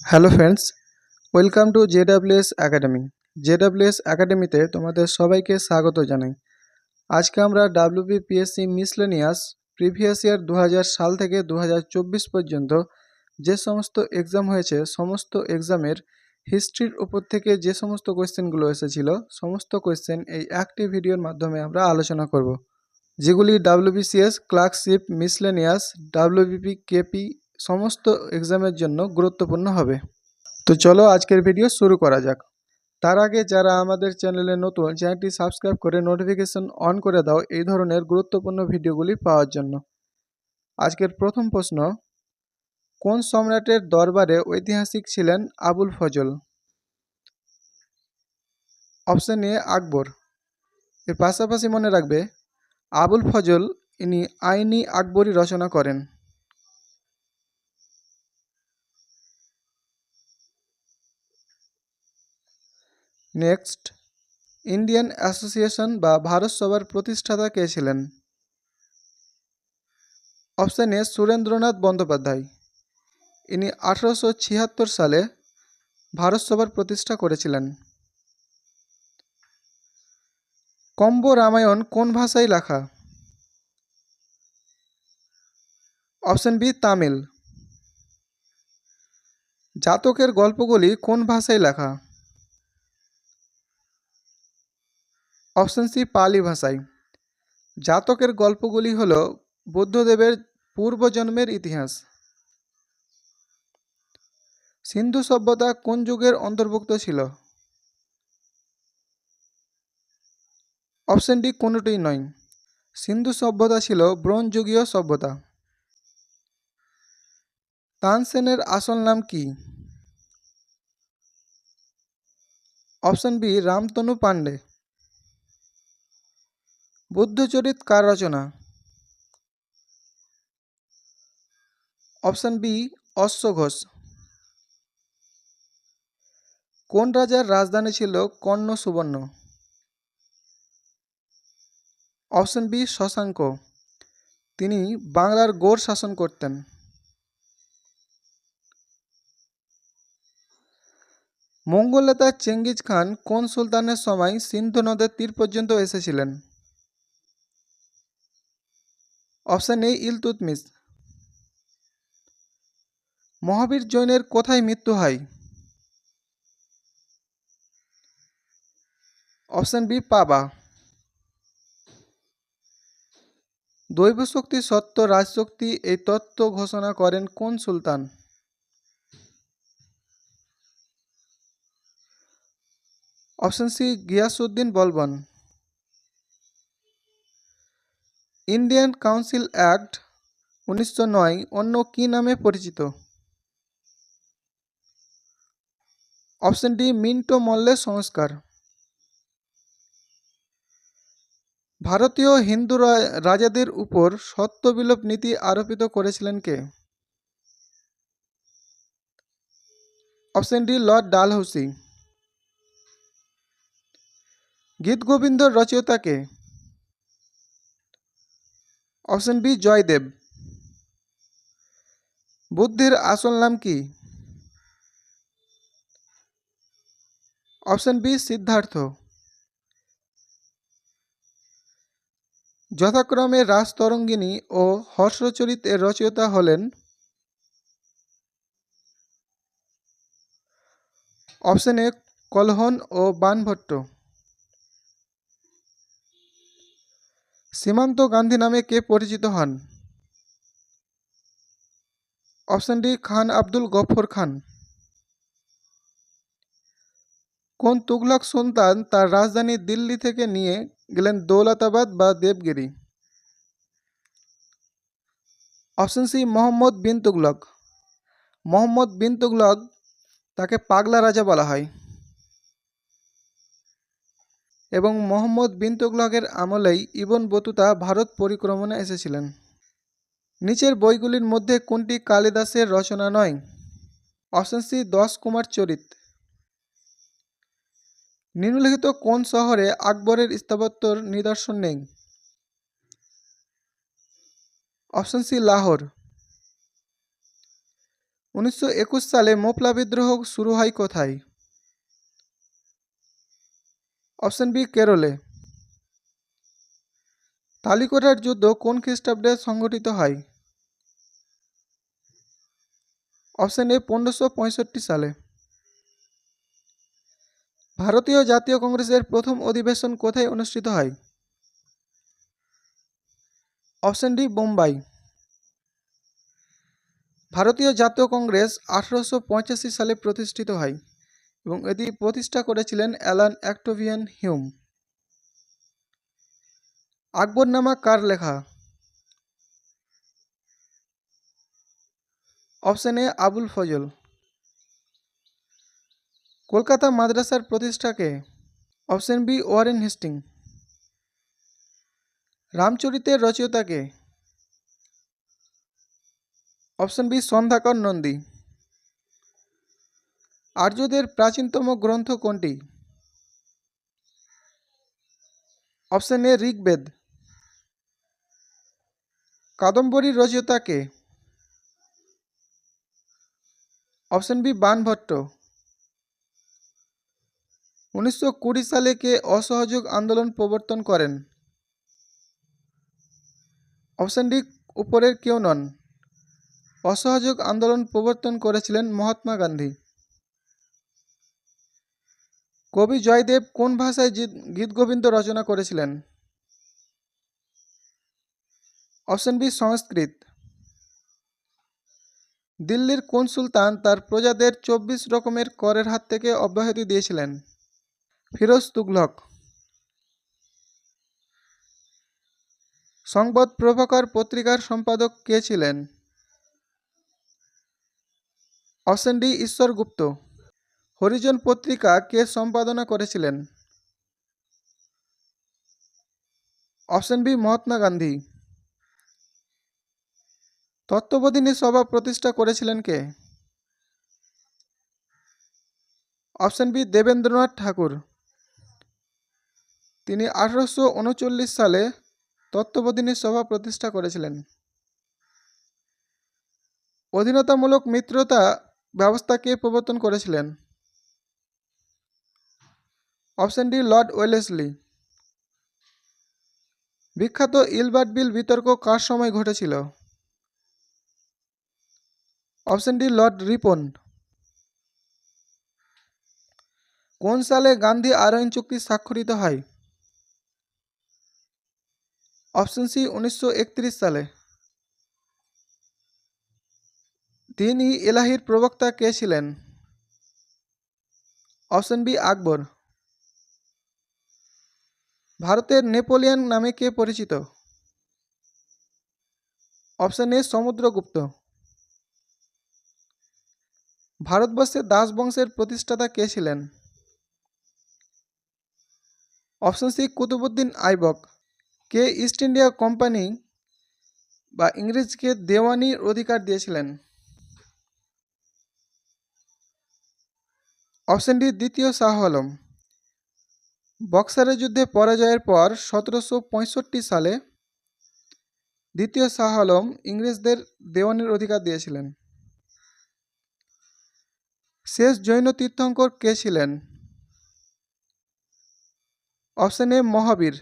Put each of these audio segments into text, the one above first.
Hello friends, welcome to ZWS academy. জেডাব্লিউএস একাডেমিতে তোমাদের সবাইকে স্বাগত জানাই। আজকে আমরা ডাব্লিউবিপিএসসি মিসলেনিয়াস প্রিভিয়াস ইয়ার 2000 সাল থেকে 2024 পর্যন্ত যে সমস্ত এক্সাম হয়েছে সমস্ত এক্সামের হিস্ট্রির উপর থেকে যে সমস্ত কোয়েশ্চেনগুলো এসেছিল সমস্ত কোয়েশ্চেন এই একটি ভিডিওর মাধ্যমে আমরা আলোচনা করব, যেগুলি WBCS, clerkship, miscellaneous, WBP, KP সমস্ত এক্সামের জন্য গুরুত্বপূর্ণ হবে। তো চলো আজকের ভিডিও শুরু করা যাক। তার আগে যারা আমাদের চ্যানেলে নতুন, চ্যানেলটি সাবস্ক্রাইব করে নোটিফিকেশন অন করে দাও এই ধরনের গুরুত্বপূর্ণ ভিডিওগুলি পাওয়ার জন্য। আজকের প্রথম প্রশ্ন, কোন সম্রাটের দরবারে ঐতিহাসিক ছিলেন আবুল ফজল? অপশন এ আকবর। এর পাশাপাশি মনে রাখবে আবুল ফজল ইনি আইনি আকবরী রচনা করেন। নেক্সট, ইন্ডিয়ান অ্যাসোসিয়েশন বা ভারত সভার প্রতিষ্ঠাতা কে ছিলেন? অপশন এ সুরেন্দ্রনাথ বন্দ্যোপাধ্যায়। ইনি 1876 সালে ভারত সভার প্রতিষ্ঠা করেছিলেন। কম্ব রামায়ণ কোন ভাষায় লেখা? Option B Tamil. জাতকের গল্পগুলি কোন ভাষায় লেখা? অপশন সি পালি ভাষায়। জাতকের গল্পগুলি হল বুদ্ধদেবের পূর্বজন্মের ইতিহাস। সিন্ধু সভ্যতা কোন যুগের অন্তর্ভুক্ত ছিল? অপশন ডি কোনোটিই নয়। সিন্ধু সভ্যতা ছিল ব্রোঞ্জ যুগীয় সভ্যতা। তানসেনের আসল নাম কি? Option B Ramtanu Pandey. বুদ্ধচরিত কার রচনা? অপশন বি অশ্ব ঘোষ। কোন রাজার রাজধানী ছিল Karnasuvarna? Option B Shashanka. তিনি বাংলার গৌড় শাসন করতেন। মঙ্গল নেতা চেঙ্গিজ খান কোন সুলতানের সময় সিন্ধু নদের তীর পর্যন্ত এসেছিলেন? Option A Iltutmish. মহাবীর জৈনের কোথায় মৃত্যু হয়? অপশন বি পাবা। দৈব শক্তি সত্য রাজশক্তি এই তত্ত্ব ঘোষণা করেন কোন সুলতান? Option C Giasuddin Balban. Indian council act 1909 অন্য কি নামে পরিচিত? অপশন ডি মিন্টো মল্লের সংস্কার। ভারতীয় হিন্দু রাজাদের উপর সত্যবিলোপ নীতি আরোপিত করেছিলেন কে? Option D lord Dalhousie. গীতগোবিন্দর রচয়িতা কে? Option B Jayadeva. বুদ্ধের আসল নাম কি? Option B Siddhartha. যথাক্রমে রাজতরঙ্গিনী ও হর্ষচরিত এর রচয়িতা হলেন? অপশন এ কলহন ও বাণভট্ট। সীমান্ত গান্ধী নামে কে পরিচিত হন? Option D Khan Abdul Ghaffar Khan. কোন তুগলক সুলতান তার রাজধানী দিল্লি থেকে নিয়ে গেলেন দৌলতাবাদ বা দেবগিরি? Option C Muhammad bin Tughlaq. মোহাম্মদ বিন তুগলক তাকে পাগলা রাজা বলা হয় এবং মোহাম্মদ বিন তুগলকের আমলেই ইবন বতুতা ভারত পরিক্রমণে এসেছিলেন। নিচের বইগুলির মধ্যে কোনটি কালিদাসের রচনা নয়? Option C 10 Kumara Charita. নিম্নলিখিত কোন শহরে আকবরের স্থাপত্যর নিদর্শন নেই? Option C Lahore. 1921 সালে মোপলা বিদ্রোহ শুরু হয় কোথায়? অপশন বি কেরলে। তালিকোটার যুদ্ধ কোন খ্রিস্টাব্দে সংঘটিত হয়? অপশন এ 1565 সালে। ভারতীয় জাতীয় কংগ্রেসের প্রথম অধিবেশন কোথায় অনুষ্ঠিত হয়? Option D Bombay. ভারতীয় জাতীয় কংগ্রেস 1885 সালে প্রতিষ্ঠিত হয় এবং এটি প্রতিষ্ঠা করেছিলেন অ্যালান অক্টেভিয়ান হিউম। আকবরনামা কার লেখা? Option A Abul Fazl. কলকাতা মাদ্রাসার প্রতিষ্ঠা কে? Option B Warren Hastings. রামচরিতের রচয়িতা কে? Option B Sandhyakar Nandi. আর্যদের প্রাচীনতম গ্রন্থ কোনটি? Option A Rigveda. কাদম্বরীর রচয়িতা কে? Option B Banabhatta. 1920 সালে কে অসহযোগ আন্দোলন প্রবর্তন করেন? অপশন ডি উপরের কেউ নন। অসহযোগ আন্দোলন প্রবর্তন করেছিলেন মহাত্মা গান্ধী। কবি জয়দেব কোন ভাষায় গীতগোবিন্দ রচনা করেছিলেন? অপশন বি সংস্কৃত। দিল্লির কোন সুলতান তার প্রজাদের 24 রকমের করের হাত থেকে অব্যাহতি দিয়েছিলেন? ফিরোজ তুগলক। সংবাদ প্রভাকর পত্রিকার সম্পাদক কে ছিলেন? Option D Ishwar Gupta. হরিজন পত্রিকা কে সম্পাদনা করেছিলেন? Option B Mahatma Gandhi. তত্ত্ববোধিনী সভা প্রতিষ্ঠা করেছিলেন কে? Option B Debendranath Thakur. তিনি 1839 সালে তত্ত্ববোধিনী সভা প্রতিষ্ঠা করেছিলেন। অধীনতামূলক মিত্রতা ব্যবস্থা কে প্রবর্তন করেছিলেন? Option D Lord Wellesley. বিখ্যাত ইলবার্ট বিল বিতর্ক কার সময় ঘটেছিল? Option D Lord Ripon. কোন সালে গান্ধী আরোহণ চুক্তি স্বাক্ষরিত হয়? অপশন সি 1931 সালে। তিনি এলাহির প্রবক্তা কে ছিলেন? Option B Akbar. ভারতের নেপোলিয়ন নামে কে পরিচিত? Option A Samudragupta. ভারতবর্ষে দাস বংশের প্রতিষ্ঠাতা কে ছিলেন? Option C Qutbuddin Aibak. কে ইস্ট ইন্ডিয়া কোম্পানি বা ইংরেজকে দেওয়ানির অধিকার দিয়েছিলেন? অপশন ডি দ্বিতীয় শাহ আলম। বক্সারের যুদ্ধে পরাজয়ের পর 1765 সালে দ্বিতীয় শাহ আলম ইংরেজদের দেওয়ানির অধিকার দিয়েছিলেন। শেষ জৈন তীর্থঙ্কর কে ছিলেন? অপশন এ মহাবীর।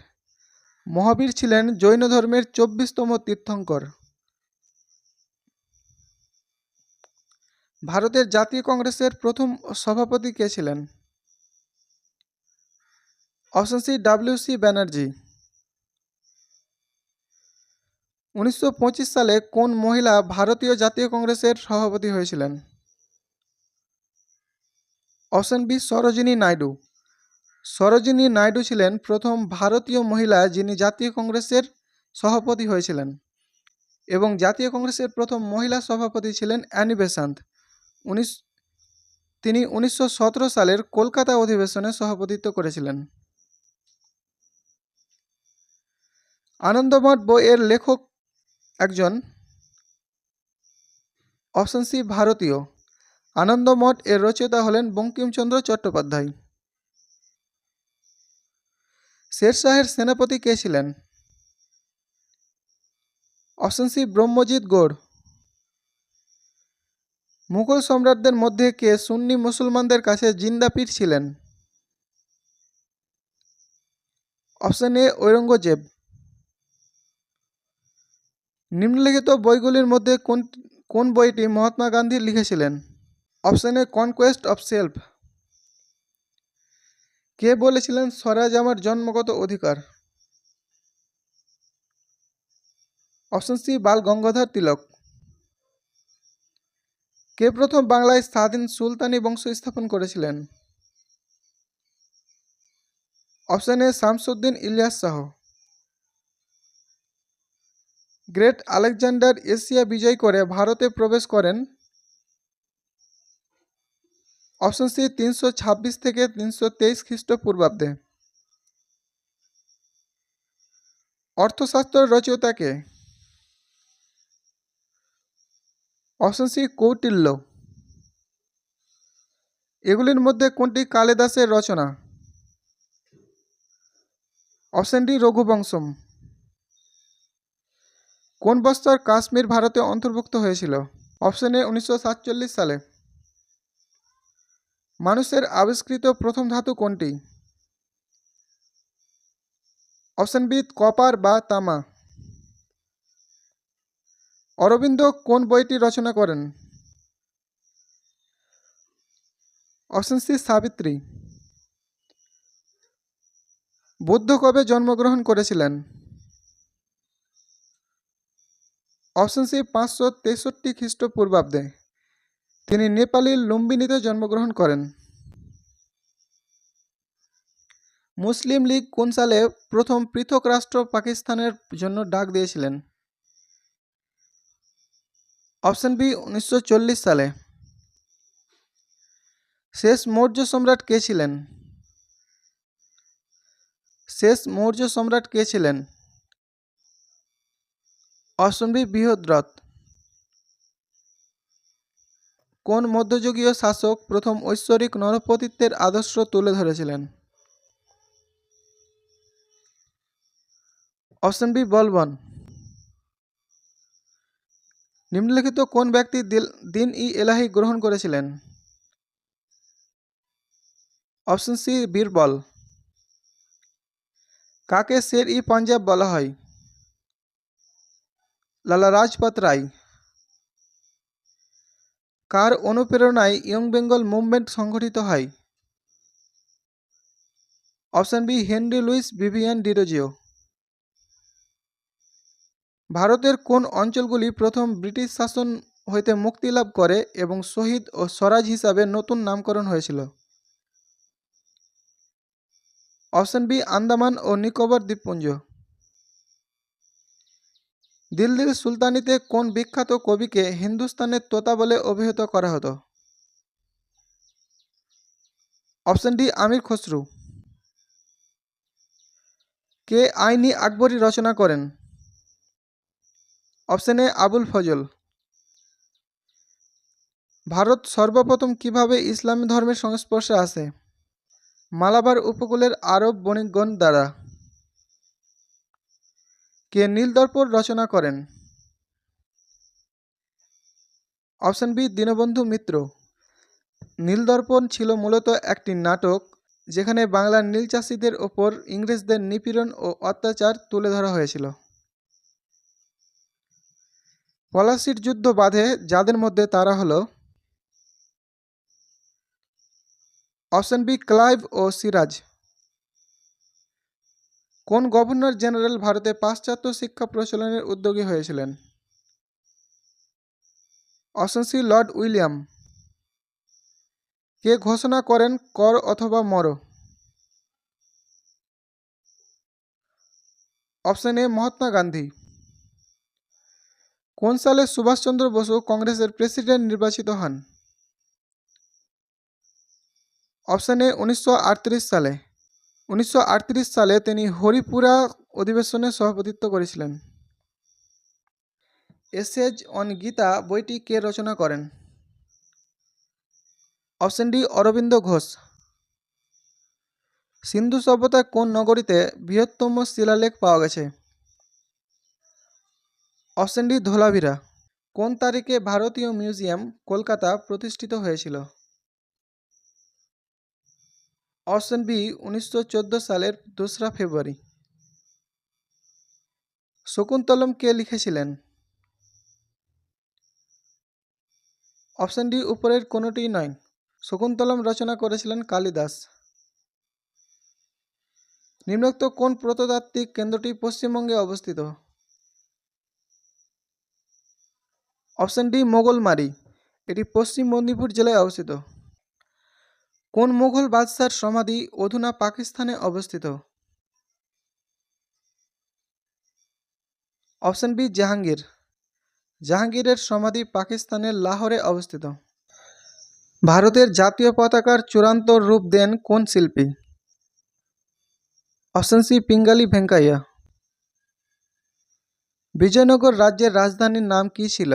মহাবীর ছিলেন জৈন ধর্মের 24তম তীর্থঙ্কর। ভারতের জাতীয় কংগ্রেসের প্রথম সভাপতি কে ছিলেন? Option C ডব্লিউ.সি. ব্যানার্জি। 1925 সালে কোন মহিলা ভারতীয় জাতীয় কংগ্রেসের সভাপতি হয়েছিলেন? Option B Sarojini Naidu. সরোজিনী নাইডু ছিলেন প্রথম ভারতীয় মহিলা যিনি জাতীয় কংগ্রেসের সভাপতি হয়েছিলেন এবং জাতীয় কংগ্রেসের প্রথম মহিলা সভাপতি ছিলেন অ্যানি বেসান্ত। তিনি 1917 সালের কলকাতা অধিবেশনে সভাপতিত্ব করেছিলেন। আনন্দমঠ বইয়ের লেখক একজন? অপশন সি ভারতীয়। আনন্দমঠ এর রচয়িতা হলেন বঙ্কিমচন্দ্র চট্টোপাধ্যায়। শেরশাহের সেনাপতি কে ছিলেন? Option C Brahmajit Gaur. মুঘল সম্রাটদের মধ্যে কে সুন্নি মুসলমানদের কাছে জিন্দা পীর ছিলেন? Option A Aurangzeb. নিম্নলিখিত বইগুলির মধ্যে কোন বইটি মহাত্মা গান্ধী লিখেছিলেন? Option A conquest of self. কে বলেছিলেন স্বরাজ আমার জন্মগত অধিকার? Option C Bal Gangadhar Tilak. কে প্রথম বাংলায় স্বাধীন সুলতানি বংশ স্থাপন করেছিলেন? Option A Shamsuddin Ilyas Shah. Great Alexander Asia বিজয় করে ভারতে প্রবেশ করেন? অপশন সি 326 থেকে 323 খ্রিস্টপূর্বাব্দে। অর্থশাস্ত্র রচয়িতা কে? Option C Kautilya. এগুলির মধ্যে কোনটি কালিদাসের রচনা? Option D Raghuvamsham. কোন বছর কাশ্মীর ভারতে অন্তর্ভুক্ত হয়েছিল? অপশন এ 1947 সালে। মানুষের আবিষ্কৃত প্রথম ধাতু কোনটি? অপশন বি কপার বা তামা। অরবিন্দ কোন বইটি রচনা করেন? Option C Savitri. বুদ্ধ কবে জন্মগ্রহণ করেছিলেন? অপশন সি 563 খ্রিস্টপূর্বাব্দে। তিনি নেপালি লুম্বিনীতে জন্মগ্রহণ করেন। মুসলিম লীগ কোন সালে প্রথম পৃথক রাষ্ট্র পাকিস্তানের জন্য ডাক দিয়েছিলেন? অপশন বি 1940 সালে। শেষ মৌর্য সম্রাট কে ছিলেন? শেষ মৌর্য সম্রাট কে ছিলেন? Option B Brihadratha. কোন মধ্যযুগীয় শাসক প্রথম ঐশ্বরিক নরপতিত্বের আদর্শ তুলে ধরেছিলেন? Option B Balban. নিম্নলিখিত কোন ব্যক্তি দিন-ই-এলাহি গ্রহণ করেছিলেন? Option C Birbal. কাকে শের-ই-পাঞ্জাব বলা হয়? লালা লাজপত রায়। কার অনুপ্রেরণায় ইয়ং বেঙ্গল মুভমেন্ট সংগঠিত হয়? Option B Henry Louis Vivian Derozio. ভারতের কোন অঞ্চলগুলি প্রথম ব্রিটিশ শাসন হইতে মুক্তি লাভ করে এবং শহীদ ও স্বরাজ হিসাবে নতুন নামকরণ হয়েছিল? অপশন বি আন্দামান ও নিকোবর দ্বীপপুঞ্জ। দিল্লির সুলতানিতে কোন বিখ্যাত কবিকে হিন্দুস্তানের তোতা বলে অভিহিত করা হতো? Option D Amir Khusrau. কে আইনি আকবরী রচনা করেন? Option A Abul Fazl. ভারত সর্বপ্রথম কিভাবে ইসলামী ধর্মের সংস্পর্শে আসে? মালাবার উপকূলের আরব বণিকগণ দ্বারা। কে নীলদর্পণ রচনা করেন? Option B Dinabandhu Mitra. নীলদর্পণ ছিল মূলত একটি নাটক যেখানে বাংলার নীল চাষিদের ওপর ইংরেজদের নিপীড়ন ও অত্যাচার তুলে ধরা হয়েছিল। পলাশির যুদ্ধ বাধে যাদের মধ্যে তারা হলো? অপশন বি ক্লাইভ ও সিরাজ। কোন গভর্নর জেনারেল ভারতে পাশ্চাত্য শিক্ষা প্রচলনের উদ্যোগী হয়েছিলেন? Option C lord William. কে ঘোষণা করেন কর অথবা মর? Option A Mahatma Gandhi. কোন সালে সুভাষচন্দ্র বসু কংগ্রেসের প্রেসিডেন্ট নির্বাচিত হন? অপশন এ 1938 সালে। 1938 সালে তিনি হরিপুরা অধিবেশনে সভাপতিত্ব করেছিলেন। এসেজ অন গীতা বইটি কে রচনা করেন? Option D Aurobindo Ghosh. সিন্ধু সভ্যতার কোন নগরীতে বৃহত্তম শিলালেখ পাওয়া গেছে? Option D Dholavira. কোন তারিখে ভারতীয় মিউজিয়াম কলকাতা প্রতিষ্ঠিত হয়েছিল? অপশন বি 1914 সালের 2রা ফেব্রুয়ারি। শকুন্তলম কে লিখেছিলেন? অপশন ডি উপরের কোনোটিই নয়। শকুন্তলম রচনা করেছিলেন কালিদাস। নিম্নোক্ত কোন প্রত্নতাত্ত্বিক কেন্দ্রটি পশ্চিমবঙ্গে অবস্থিত? Option D Mogalmari. এটি পশ্চিম মেদিনীপুর জেলায় অবস্থিত। কোন মুঘল বাদশার সমাধি অধুনা পাকিস্তানে অবস্থিত? Option B Jahangir. জাহাঙ্গীরের সমাধি পাকিস্তানের লাহোরে অবস্থিত। ভারতের জাতীয় পতাকার চূড়ান্ত রূপ দেন কোন শিল্পী? Option C Pingali Venkayya. বিজয়নগর রাজ্যের রাজধানীর নাম কী ছিল?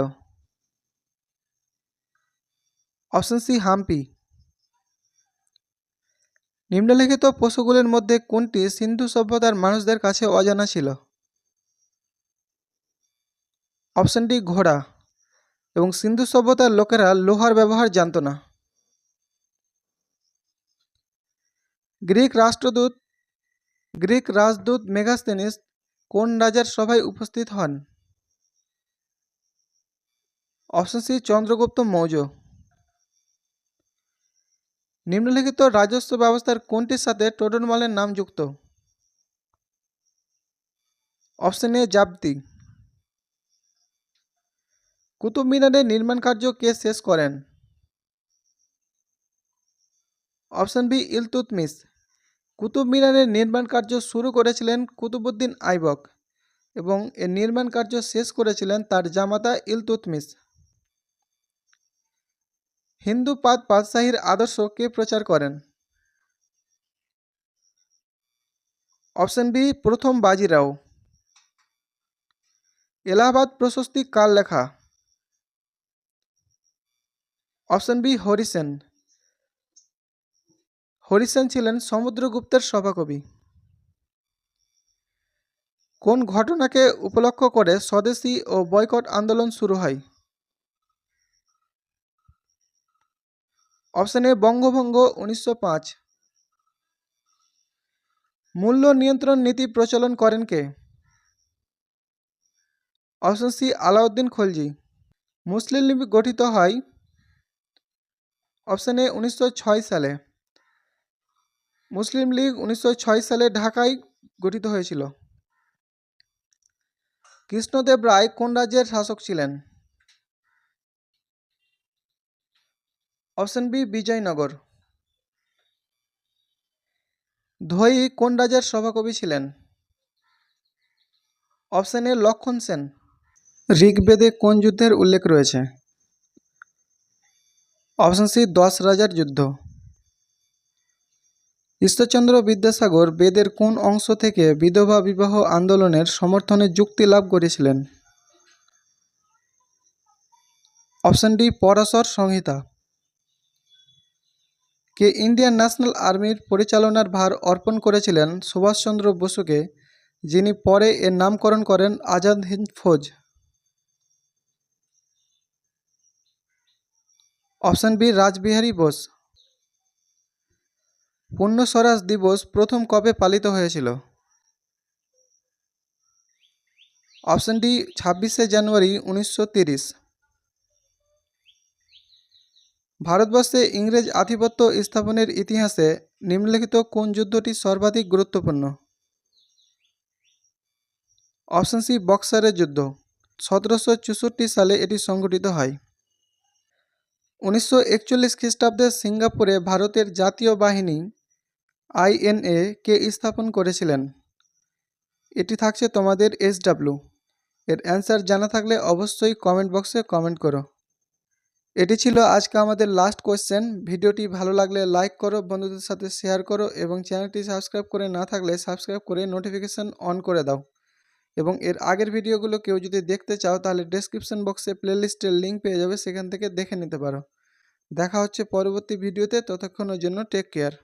Option C Hampi. নিম্নলিখিত পশুগুলির মধ্যে কোনটি সিন্ধু সভ্যতার মানুষদের কাছে অজানা ছিল? অপশন ডি ঘোড়া। এবং সিন্ধু সভ্যতার লোকেরা লোহার ব্যবহার জানত না। গ্রিক রাজদূত মেগাস্তেনিস কোন রাজার সভায় উপস্থিত হন? Option C Chandragupta Maurya. নিম্নলিখিত রাজস্ব ব্যবস্থার কোনটির সাথে টোডরমলের নাম যুক্ত? Option A জাবতি। কুতুব মিনারের নির্মাণ কার্য কে শেষ করেন? Option B Iltutmish. কুতুব মিনারের নির্মাণ কার্য শুরু করেছিলেন কুতুবউদ্দিন আইবক এবং এর নির্মাণ কার্য শেষ করেছিলেন তার জামাতা ইলতুৎমিশ। হিন্দু বাদশাহীর আদর্শ কে প্রচার করেন? অপশন বি প্রথম বাজিরাও। এলাহাবাদ প্রশস্তি কার লেখা? Option B Harisena. হরিসেন ছিলেন সমুদ্রগুপ্তের সভাকবি। কোন ঘটনাকে উপলক্ষ করে স্বদেশী ও বয়কট আন্দোলন শুরু হয়? অপশন এ বঙ্গভঙ্গ 1905। মূল্য নিয়ন্ত্রণ নীতি প্রচলন করেন কে? Option C Alauddin Khalji. Muslim league গঠিত হয়? অপশন এ 1906 সালে। মুসলিম লীগ 1906 সালে ঢাকায় গঠিত হয়েছিল। কৃষ্ণদেব রায় কোন রাজ্যের শাসক ছিলেন? Option B Bijoynagar. ধোই কোন রাজার সভাকবি ছিলেন? অপশন এ লক্ষণ সেন। ঋগ্বেদে কোন যুদ্ধের উল্লেখ রয়েছে? অপশন সি 10 রাজার যুদ্ধ। ঈশ্বরচন্দ্র বিদ্যাসাগর বেদের কোন অংশ থেকে বিধবা বিবাহ আন্দোলনের সমর্থনে যুক্তি লাভ করেছিলেন? অপশন ডি পরাশর সংহিতা। কে ইন্ডিয়ান ন্যাশনাল আর্মির পরিচালনার ভার অর্পণ করেছিলেন সুভাষচন্দ্র বসুকে, যিনি পরে এর নামকরণ করেন আজাদ হিন্দ ফৌজ? Option B Rashbehari Bose. পূর্ণ স্বরাজ দিবস প্রথম কবে পালিত হয়েছিল? অপশন ডি 26শে জানুয়ারি 1930। ভারতবর্ষে ইংরেজ আধিপত্য স্থাপনের ইতিহাসে নিম্নলিখিত কোন যুদ্ধটি সর্বাধিক গুরুত্বপূর্ণ? অপশন সি বক্সারের যুদ্ধ। 1764 সালে এটি সংঘটিত হয়। 1941 খ্রিস্টাব্দে সিঙ্গাপুরে ভারতের জাতীয় বাহিনী INA কে স্থাপন করেছিলেন? এটি থাকছে তোমাদের SW। এর অ্যান্সার জানা থাকলে অবশ্যই কমেন্ট বক্সে কমেন্ট করো। এটি ছিল আজকে আমাদের লাস্ট কোয়েশ্চেন। ভিডিওটি ভালো লাগলে লাইক করো, বন্ধুদের সাথে শেয়ার করো এবং চ্যানেলটি সাবস্ক্রাইব করে না থাকলে সাবস্ক্রাইব করে নোটিফিকেশান অন করে দাও। এবং এর আগের ভিডিওগুলো কেউ যদি দেখতে চাও তাহলে ডেসক্রিপশন বক্সে প্লেলিস্টের লিঙ্ক পেয়ে যাবে, সেখান থেকে দেখে নিতে পারো। দেখা হচ্ছে পরবর্তী ভিডিওতে, ততক্ষণের জন্য টেক কেয়ার।